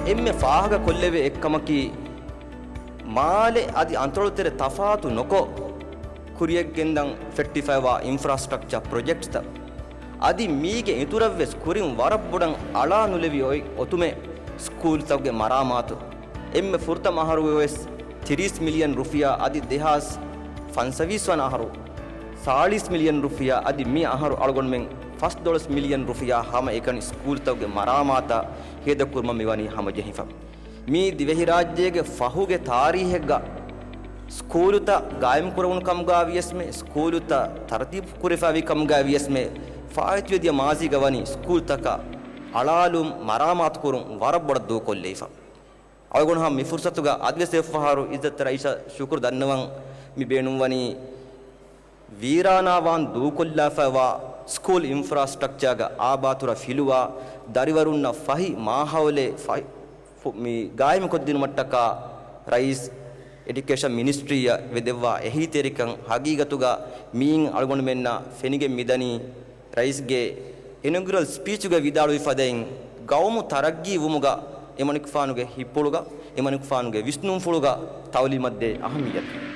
එම්මෙ ෆාහග කොල්ලෙවේ එක්කමකි මාලේ අදි අන්තර්ජාතීය තෆාතු නොකෝ කුරියෙක් ගෙන්දන් 55 infrastructure projects ත අදි මීගේ ඉතුරවෙස් කුරින් වරබ්බුඩන් අලා නුලෙවි ඔයි ඔතුමේ ස්කූල් තවගේ මරාමාතු එම්මෙ ෆුර්ත මහරු වෙස් 30 මිලියන් රුපියා අදි දෙහාස් ෆන්සවිස් වන අහරු 40 මිලියන් රුපියා අදි මී අහරු අලගොන් මෙන් $5 මිලියන් රුපියා හැම එකන ස්කූල් තවගේ මරාමාතා හේද කුර්ම මෙවනි හැම ජෙහිෆම් මේ දිවෙහි රාජ්‍යයේ ෆහුගේ තාරීහෙග්ග ස්කූලුත ගායම් කරවුන් කම්ගා වියස්මේ ස්කූලුත තරතිබ් කුරෙෆාවි කම්ගා වියස්මේ ෆායිත්වදිය මාසි ගවනි ස්කූල් තක අලාලුම් මරාමාත් කුරුන් වරබ්බඩ දෝ කොල්ලේෆා අවගොන් හම් මි ෆුර්සතුගා අද්වසේ ෆහාරු ඉද්දත් රයිෂා ශුක්‍ර දන්නවන් මි බේනුම් වනි වීරානාවන් දෝ කොල්ලාෆවා ස්කූල් ඉන්ෆ්‍රාස්ට්‍රක්චර් ගා ආබාතුර ෆිලුවා දරිවරුන්න ෆහි මාහවලේ මේ ගායම කොද්දින මට්ටක රයිස් එඩියුකේෂන් මිනිස්ට්‍රිය වෙදෙව්වා එහි තෙරිකන් හගීගතුගා මීන් අල්ගොණ මෙන්න ෆෙනිගෙ මිදනි රයිස්ගේ ඉනොග්‍රල් ස්පීච් ගේ විදාළු ඉෆදෙන් ගවමු තරග්ගී වමුගා එමනික් ෆානුගේ හිප්පොළුගා එමනික් ෆානුගේ විෂ්ණුම් ෆුළුගා තවලි මැද්දේ අහමියත්